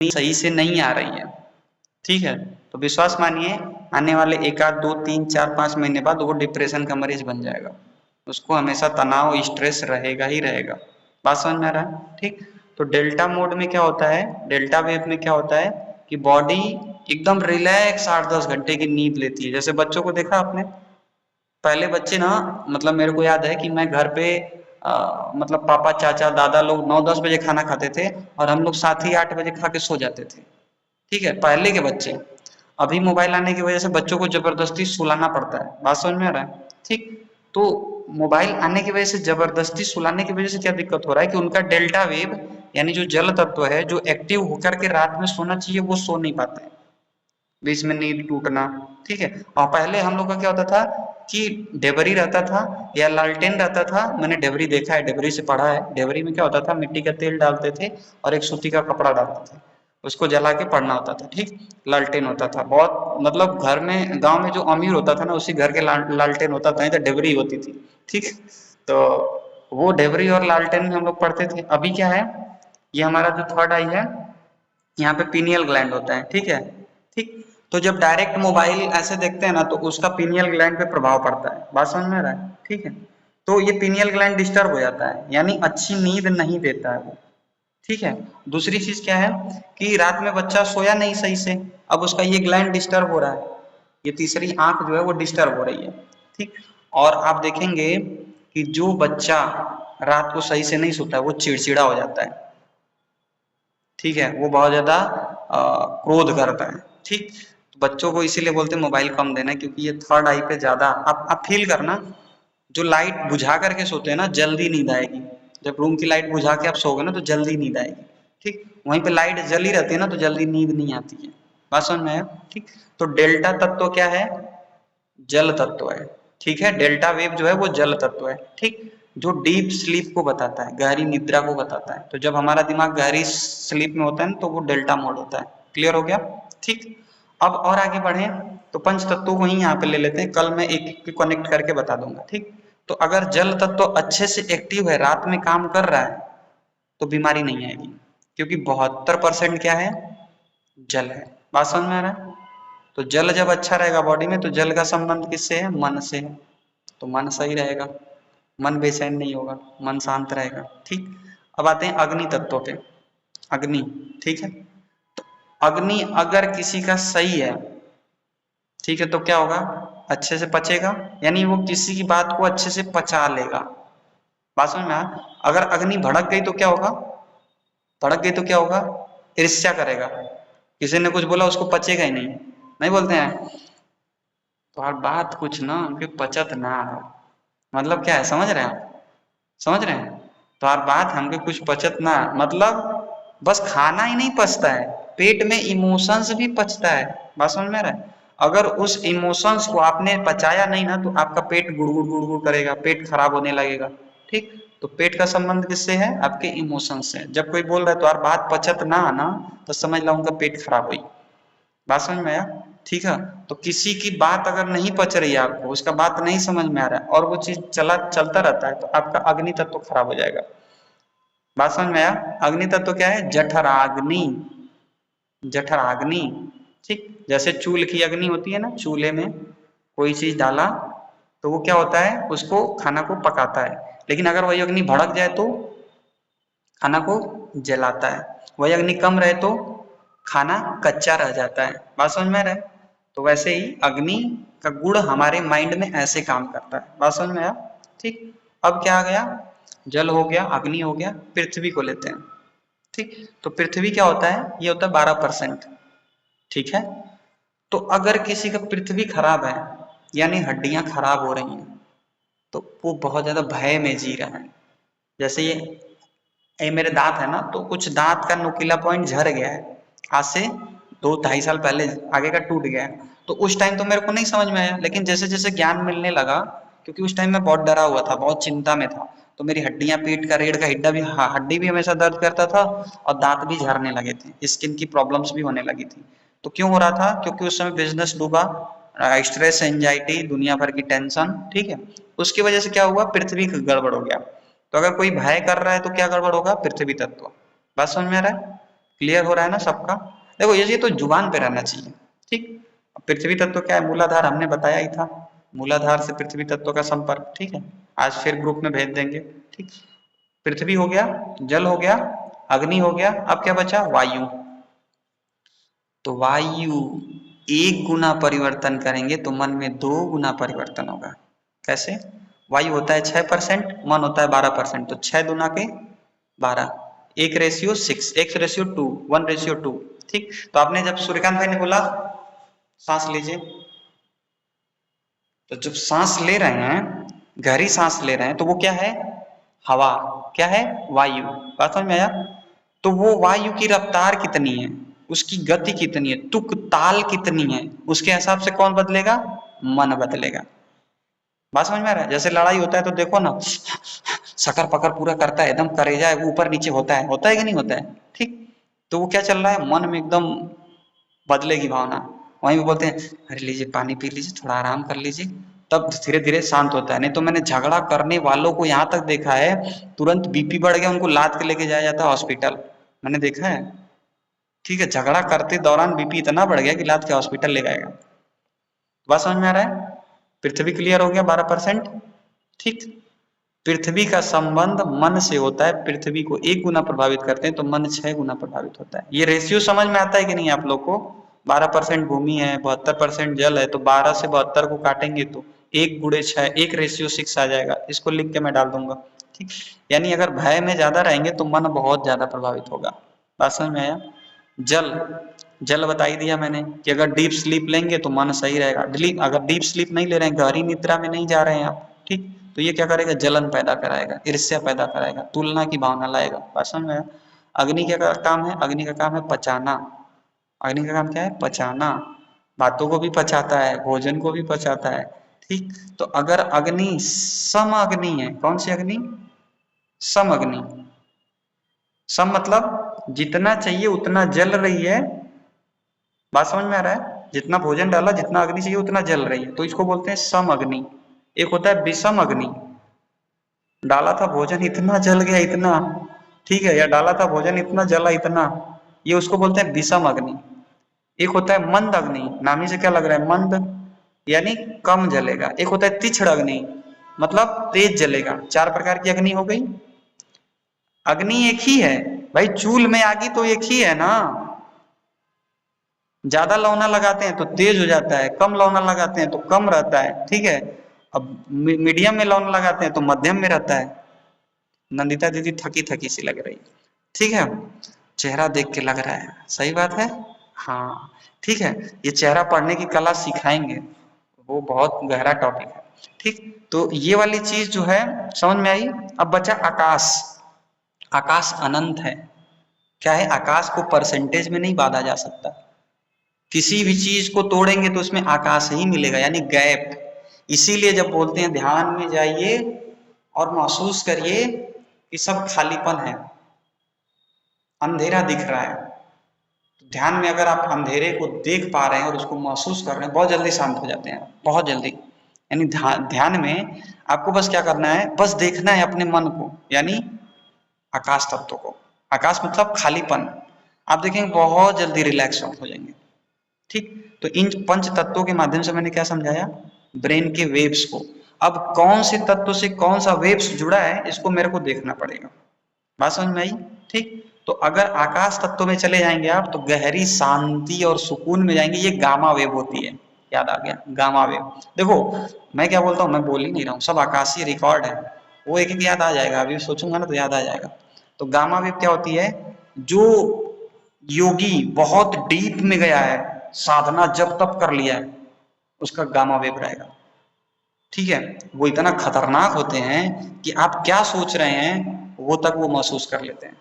सही से नहीं आ रही है, ठीक है, तो विश्वास मानिए आने वाले 1 आध 2 3 4 5 महीने बाद वो डिप्रेशन का मरीज बन जाएगा। उसको हमेशा तनाव स्ट्रेस रहेगा ही रहेगा। बात समझ में आ रहा है? ठीक। तो डेल्टा मोड में क्या होता है, डेल्टा वेव में क्या होता है कि बॉडी एकदम रिलैक्स 8-10 घंटे की नींद लेती है। जैसे बच्चों को देखा आपने, पहले बच्चे ना, मतलब मेरे को याद है कि मैं घर पे मतलब पापा चाचा दादा लोग 9-10 बजे खाना खाते थे और हम लोग 7 ही 8 बजे खा के सो जाते थे। ठीक है, पहले के बच्चे। अभी मोबाइल आने की वजह से बच्चों को जबरदस्ती सुलाना पड़ता है। बात समझ में आ रहा है? ठीक। तो मोबाइल आने की वजह से जबरदस्ती सुलाने की वजह से क्या दिक्कत हो रहा है कि उनका डेल्टा वेव यानी जो जल तत्व है जो एक्टिव होकर के रात में सोना चाहिए वो सो नहीं पाते हैं, बीच में नींद टूटना। ठीक है। और पहले हम लोग का क्या होता था कि डेबरी रहता था या लालटेन रहता था। मैंने डेबरी देखा है, डेबरी से पढ़ा है। डेबरी में क्या होता था, मिट्टी का तेल डालते थे और एक सूती का कपड़ा डालते थे, उसको जला के पढ़ना होता था। ठीक। लालटेन होता था बहुत, मतलब घर में गांव में जो अमीर होता था ना उसी घर के लालटेन होता था, तो डेबरी होती थी। ठीक। तो वो डेबरी और लालटेन में हम लोग पढ़ते थे। अभी क्या है, ये हमारा जो थर्ड आई है, यहाँ पे पीनियल ग्लैंड होता है। ठीक है। ठीक। तो जब डायरेक्ट मोबाइल ऐसे देखते हैं ना तो उसका पीनियल ग्लैंड पे प्रभाव पड़ता है। बात समझ में आ रहा है? ठीक है। तो ये पीनियल ग्लैंड डिस्टर्ब हो जाता है, यानी अच्छी नींद नहीं देता है वो। ठीक है। दूसरी चीज क्या है कि रात में बच्चा सोया नहीं सही से, अब उसका ये ग्लैंड डिस्टर्ब हो रहा है, ये तीसरी आंख जो है वो डिस्टर्ब हो रही है। ठीक। और आप देखेंगे कि जो बच्चा रात को सही से नहीं सोता है वो चिड़चिड़ा हो जाता है। ठीक है, वो बहुत ज्यादा क्रोध करता है। ठीक। तो बच्चों को इसीलिए बोलते हैं मोबाइल कम देना, क्योंकि ये थर्ड आई पे ज्यादा आप फील करना, जो लाइट बुझा करके सोते हैं ना जल्दी नींद आएगी। जब रूम की लाइट बुझा के आप सोओगे ना तो जल्दी नींद आएगी। ठीक। वहीं पे लाइट जली रहती है ना तो जल्दी नींद नहीं आती है। बात समझ में आया? ठीक। तो डेल्टा तत्व क्या है, जल तत्व है। ठीक है, डेल्टा वेव जो है वो जल तत्व है। ठीक। जो डीप स्लीप को बताता है, गहरी निद्रा को बताता है। तो जब हमारा दिमाग गहरी स्लीप में होता है ना तो वो डेल्टा मोड होता है। क्लियर हो गया? ठीक। अब और आगे बढ़े तो पंच तत्वों को ही यहाँ पे ले लेते हैं, कल मैं एक एक कनेक्ट करके बता दूंगा। ठीक। तो अगर जल तत्व अच्छे से एक्टिव है, रात में काम कर रहा है, तो बीमारी नहीं आएगी, क्योंकि 72% क्या है, जल है। बात समझ में आ रहा है? तो जल जब अच्छा रहेगा बॉडी में तो जल का संबंध किससे है, मन से है। तो मन सही रहेगा, मन बेचैन नहीं होगा, मन शांत रहेगा। ठीक। अब आते हैं अग्नि तत्व पे। अग्नि। ठीक है। तो अग्नि अगर किसी का सही है, ठीक है, तो क्या होगा, अच्छे से पचेगा, यानी वो किसी की बात को अच्छे से पचा लेगा। बात समझ में आया? अगर अग्नि भड़क गई तो क्या होगा, भड़क गई तो क्या होगा, ईर्ष्या करेगा। किसी ने कुछ बोला उसको पचेगा ही नहीं, नहीं बोलते हैं तो यार बात कुछ ना कि पचत ना है। मतलब क्या है, समझ रहे हैं आप? समझ रहे हैं? तो यार बात हमके कुछ पचत ना, मतलब बस खाना ही नहीं पचता है, पेट में इमोशंस भी पचता है। बात समझ में आ रहा है? अगर उस इमोशंस को आपने पचाया नहीं ना तो आपका पेट गुड़गुड़ गुड़गुड़ करेगा, पेट खराब होने लगेगा। ठीक। तो पेट का संबंध किससे है, आपके इमोशंस से। जब कोई बोल रहा है तो यार बात पचत ना आना, तो समझ लो उनका पेट खराब हुई। बात समझ में आया? ठीक है। तो किसी की बात अगर नहीं पच रही है आपको, उसका बात नहीं समझ में आ रहा है और वो चीज चलता रहता है तो आपका अग्नि तत्व खराब हो जाएगा। बात समझ में आया? अग्नि तत्व क्या है, जठराग्नि। जठराग्नि। ठीक। जैसे चूल की अग्नि होती है ना, चूल्हे में कोई चीज डाला तो वो क्या होता है, उसको खाना को पकाता है, लेकिन अगर वही अग्नि भड़क जाए तो खाना को जलाता है। वही अग्नि कम रहे तो खाना कच्चा रह जाता है। बात समझ में आ रहा है? तो वैसे ही अग्नि का गुण हमारे माइंड में ऐसे काम करता है। बात समझ में आया? ठीक। अब क्या आ गया, जल हो गया, अग्नि हो गया, पृथ्वी को लेते हैं। ठीक। तो पृथ्वी क्या होता है, ये होता है 12%। ठीक है। तो अगर किसी का पृथ्वी खराब है, यानी हड्डियां खराब हो रही हैं, तो वो बहुत ज्यादा भय में जी रहा है। जैसे ये मेरे दांत है ना, तो कुछ दांत का नुकीला पॉइंट झड़ गया है, आज से 2-2.5 साल पहले आगे का टूट गया है। तो उस टाइम तो मेरे को नहीं समझ में आया, लेकिन जैसे जैसे ज्ञान मिलने लगा, क्योंकि उस टाइम मैं बहुत डरा हुआ था, बहुत चिंता में था, तो मेरी हड्डियां, पीठ का रीढ़ का हड्डा भी, हड्डी भी हमेशा दर्द करता था और दांत भी झड़ने लगे थे, स्किन की प्रॉब्लम्स भी होने लगी थी। तो क्यों हो रहा था, क्योंकि उस समय बिजनेस डूबा, स्ट्रेस, एंजाइटी, दुनिया भर की टेंशन। ठीक है। उसकी वजह से क्या हुआ, पृथ्वी गड़बड़ हो गया। तो अगर कोई भय कर रहा है तो क्या गड़बड़ होगा, पृथ्वी तत्व। बात समझ में आ रहा है? क्लियर हो रहा है ना सबका? देखो ये तो जुबान पे रहना चाहिए। ठीक, पृथ्वी तत्व क्या है? मूलाधार हमने बताया ही था, मूलाधार से पृथ्वी तत्व का संपर्क। ठीक है, आज फिर ग्रुप में भेज देंगे। ठीक, पृथ्वी हो गया, जल हो गया, अग्नि हो गया, अब क्या बचा? वायु। तो वायु एक गुना परिवर्तन करेंगे तो मन में 2 गुना परिवर्तन होगा। कैसे? वायु होता है 6%, मन होता है 12%, तो 6 दूना के 12, 1:6, 1:2, 1:2। ठीक, तो आपने जब सूर्यकांत भाई ने बोला सांस लीजिए, तो जब सांस ले रहे हैं, गहरी सांस ले रहे हैं, तो वो क्या है? हवा। क्या है? वायु। बात समझ में आया? तो वो वायु की रफ्तार कितनी है, उसकी गति कितनी है, तुक ताल कितनी है, उसके हिसाब से कौन बदलेगा? मन बदलेगा। बात समझ में आ रहा है? जैसे लड़ाई होता है तो देखो ना, सकर पकड़ पूरा करता है, एकदम करेजा ऊपर नीचे होता है कि नहीं होता है? ठीक, तो वो क्या चल रहा है? मन में एकदम बदलेगी भावना। वहीं भी बोलते हैं अरे लीजिए पानी पी लीजिए, थोड़ा आराम कर लीजिए, तब धीरे धीरे शांत होता है। नहीं तो मैंने झगड़ा करने वालों को यहाँ तक देखा है, तुरंत बीपी बढ़ गया, उनको लाद के लेके जाया जाता है हॉस्पिटल, मैंने देखा है। ठीक है, झगड़ा करते दौरान बीपी इतना बढ़ गया कि लाद के हॉस्पिटल ले जाएगा। बात समझ में आ रहा है? पृथ्वी क्लियर हो गया 12%। ठीक, पृथ्वी का संबंध मन से होता है, पृथ्वी को 1 गुना प्रभावित करते हैं तो मन 6 गुना प्रभावित होता है। ये रेशियो समझ में आता है कि नहीं आप लोग को? 12% भूमि है, 72% जल है, तो 12 से 72 को काटेंगे तो 1 × 6, 1:6 आ जाएगा। इसको लिख के मैं डाल दूंगा। ठीक, यानी अगर भय में ज्यादा रहेंगे तो मन बहुत ज्यादा प्रभावित होगा। बात समझ में आया? जल, जल बता ही दिया मैंने कि अगर डीप स्लीप लेंगे तो मन सही रहेगा। अगर डीप स्लीप नहीं ले रहे हैं, गहरी निद्रा में नहीं जा रहे हैं आप, ठीक, तो ये क्या करेगा? जलन पैदा कराएगा, ईर्ष्या पैदा कराएगा, तुलना की भावना लाएगा। बात समझ में आया? अग्नि का काम है, अग्नि का काम है पचाना। अग्नि का काम क्या है? पचाना। बातों को भी पचाता है, भोजन को भी पचाता है। ठीक, तो अगर अग्नि सम अग्नि है, कौन सी अग्नि? सम अग्नि। सम मतलब जितना चाहिए उतना जल रही है। बात समझ में आ रहा है? जितना भोजन डाला, जितना अग्नि चाहिए उतना जल रही है, तो इसको बोलते हैं सम अग्नि। एक होता है विषम अग्नि, डाला था भोजन इतना जल गया इतना, ठीक है, या डाला था भोजन इतना जला इतना, ये उसको बोलते हैं विषम अग्नि। एक होता है मंद अग्नि, नाम ही से क्या लग रहा है? मंद, यानी कम जलेगा। एक होता है तीक्ष्ण अग्नि, मतलब तेज जलेगा। 4 प्रकार की अग्नि हो गई। अग्नि एक ही है भाई, चूल में आगी तो एक ही है ना। ज्यादा लौना लगाते हैं तो तेज हो जाता है, कम लौना लगाते हैं तो कम रहता है। ठीक है, अब मीडियम में लौना लगाते हैं तो मध्यम में रहता है। नंदिता दीदी थकी थकी सी लग रही है। ठीक है, चेहरा देख के लग रहा है, सही बात है। हाँ, ठीक है, ये चेहरा पढ़ने की कला सिखाएंगे, वो बहुत गहरा टॉपिक है। ठीक, तो ये वाली चीज जो है समझ में आई। अब बचा आकाश। आकाश अनंत है। क्या है? आकाश को परसेंटेज में नहीं बांधा जा सकता। किसी भी चीज को तोड़ेंगे तो उसमें आकाश ही मिलेगा, यानी गैप। इसीलिए जब बोलते हैं ध्यान में जाइए और महसूस करिए कि सब खालीपन है, अंधेरा दिख रहा है। तो ध्यान में अगर आप अंधेरे को देख पा रहे हैं और उसको महसूस कर रहे हैं, बहुत जल्दी शांत हो जाते हैं, बहुत जल्दी। यानी ध्यान में आपको बस क्या करना है? बस देखना है अपने मन को, यानी आकाश तत्व को। आकाश मतलब खालीपन। आप देखेंगे बहुत जल्दी रिलैक्स हो जाएंगे। ठीक, तो इन पंच तत्वों के माध्यम से मैंने क्या समझाया? ब्रेन के वेव्स को। अब कौन से तत्व से कौन सा वेव्स जुड़ा है, इसको मेरे को देखना पड़ेगा। बात समझ में आई? ठीक, तो अगर आकाश तत्व में चले जाएंगे आप तो गहरी शांति और सुकून में जाएंगे। ये गामा वेव होती है, याद आ गया? Gamma wave. देखो मैं क्या बोलता हूँ, मैं बोल ही नहीं रहा हूँ, सब आकाशीय रिकॉर्ड है, वो एक एक याद आ जाएगा, अभी सोचूंगा ना तो याद आ जाएगा। तो गामा वेव क्या होती है? जो योगी बहुत डीप में गया है, साधना जब तप कर लिया है, उसका गामा वेव रहेगा। ठीक है, वो इतना खतरनाक होते हैं कि आप क्या सोच रहे हैं वो तक वो महसूस कर लेते हैं,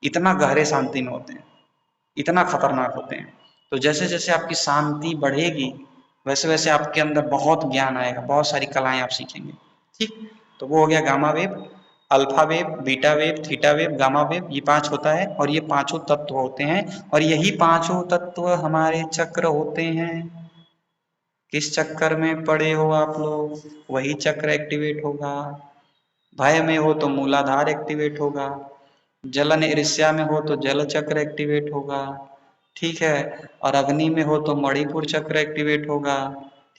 इतना गहरे शांति में होते हैं, इतना खतरनाक होते हैं। तो जैसे जैसे आपकी शांति बढ़ेगी वैसे वैसे आपके अंदर बहुत ज्ञान आएगा, बहुत सारी कलाएं आप सीखेंगे। ठीक, तो वो हो गया gamma wave. Alpha wave, beta wave, theta wave, gamma wave, ये 5 होता है, और ये पांचों तत्व होते हैं, और यही पांचों तत्व हमारे चक्र होते हैं। किस चक्कर में पड़े हो आप लोग, वही चक्र एक्टिवेट होगा। भय में हो तो मूलाधार एक्टिवेट होगा, जलन ईर्ष्या में हो तो जल चक्र एक्टिवेट होगा, ठीक है। और अग्नि में हो तो मणिपुर चक्र एक्टिवेट होगा,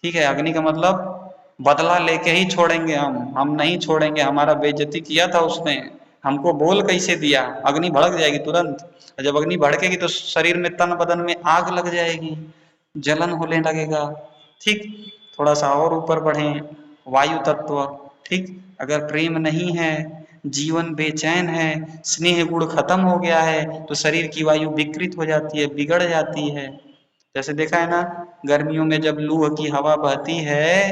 ठीक है। अग्नि का मतलब बदला लेके ही छोड़ेंगे, हम नहीं छोड़ेंगे। हमारा बेइज्जती किया था उसने, हमको बोल कैसे दिया, अग्नि भड़क जाएगी तुरंत। जब अग्नि भड़केगी तो शरीर में तन बदन में आग लग जाएगी, जलन होने लगेगा, ठीक। थोड़ा सा और ऊपर बढ़े, वायु तत्व, ठीक। अगर प्रेम नहीं है, जीवन बेचैन है, स्नेह गुण खत्म हो गया है तो शरीर की वायु विकृत हो जाती है, बिगड़ जाती है। जैसे देखा है ना, गर्मियों में जब लू की हवा बहती है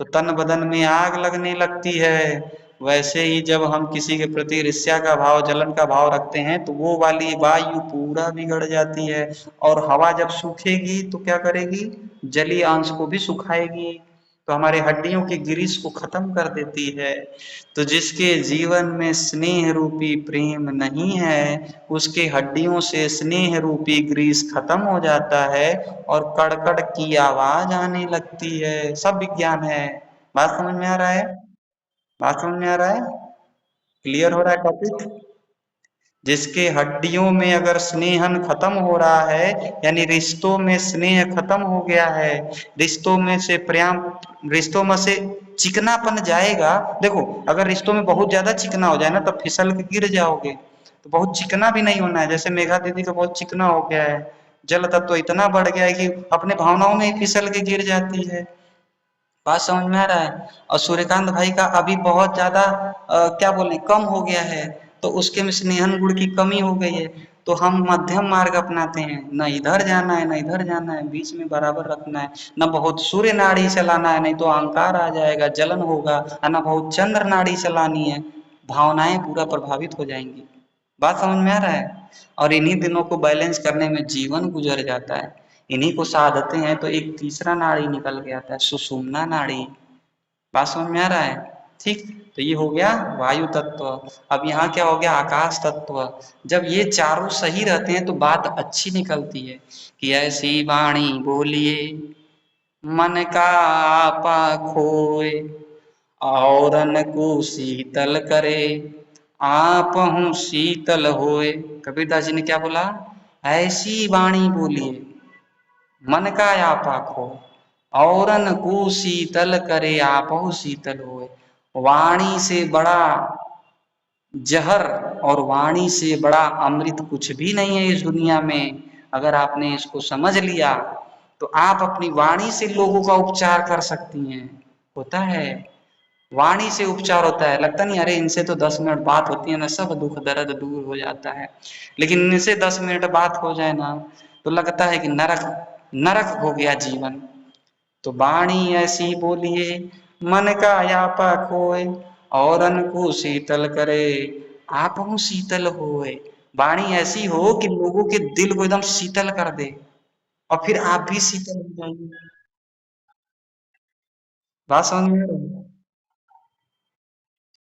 तो तन बदन में आग लगने लगती है। वैसे ही जब हम किसी के प्रति ईर्ष्या का भाव, जलन का भाव रखते हैं तो वो वाली वायु पूरा बिगड़ जाती है। और हवा जब सूखेगी तो क्या करेगी, जलीय अंश को भी सुखाएगी, तो हमारे हड्डियों की ग्रीस को खत्म कर देती है। तो जिसके जीवन में स्नेह रूपी प्रेम नहीं है, उसके हड्डियों से स्नेह रूपी ग्रीस खत्म हो जाता है और कड़कड़ की आवाज आने लगती है। सब विज्ञान है। बात समझ में आ रहा है? बात समझ में आ रहा है? क्लियर हो रहा है टॉपिक? जिसके हड्डियों में अगर स्नेहन खत्म हो रहा है, यानी रिश्तों में स्नेह खत्म हो गया है, रिश्तों में से प्रेम, रिश्तों में से चिकनापन जाएगा। देखो, अगर रिश्तों में बहुत ज्यादा चिकना हो जाए ना तो फिसल के गिर जाओगे, तो बहुत चिकना भी नहीं होना है। जैसे मेघा दीदी का बहुत चिकना हो गया है, जल तत्व तो इतना बढ़ गया है कि अपने भावनाओं में ही फिसल के गिर जाती है। बात समझ में आ रहा है? और सूर्यकांत भाई का अभी बहुत ज्यादा क्या बोले, कम हो गया है, तो उसके में स्नेहन गुण की कमी हो गई है। तो हम मध्यम मार्ग अपनाते हैं, न इधर जाना है न इधर जाना है, बीच में बराबर रखना है। न बहुत सूर्य नाड़ी चलाना है, नहीं तो अहंकार आ जाएगा, जलन होगा, और न बहुत चंद्र नाड़ी चलानी है, भावनाएं पूरा प्रभावित हो जाएंगी। बात समझ में आ रहा है? और इन्हीं दिनों को बैलेंस करने में जीवन गुजर जाता है। इन्हीं को साधते हैं तो एक तीसरा नाड़ी निकल के आता है, सुषुम्ना नाड़ी। बात समझ में आ रहा है? ठीक। तो ये हो गया वायु तत्व। अब यहाँ क्या हो गया, आकाश तत्व। जब ये चारों सही रहते हैं तो बात अच्छी निकलती है कि ऐसी वाणी बोलिए मन का आपा खोए, औरन को शीतल करे आप हूँ शीतल होए। कबीरदास जी ने क्या बोला, ऐसी वाणी बोलिए मन का आपा खोए, औरन को शीतल करे आपहु शीतल होए। वाणी से बड़ा जहर और वाणी से बड़ा अमृत कुछ भी नहीं है इस दुनिया में। अगर आपने इसको समझ लिया तो आप अपनी वाणी से लोगों का उपचार कर सकती हैं। होता है, वाणी से उपचार होता है। लगता नहीं अरे इनसे तो 10 मिनट बात होती है ना, सब दुख दर्द दूर हो जाता है। लेकिन इनसे 10 मिनट बात हो जाए ना तो लगता है कि नरक नरक हो गया जीवन। तो वाणी ऐसी बोलिए मन का यापा खोए, औरन को शीतल करे आप हूँ शीतल होए। वाणी ऐसी हो कि लोगों के दिल को एकदम शीतल कर दे और फिर आप भी शीतल हो जाएंगे। बात समझ में आ रही है?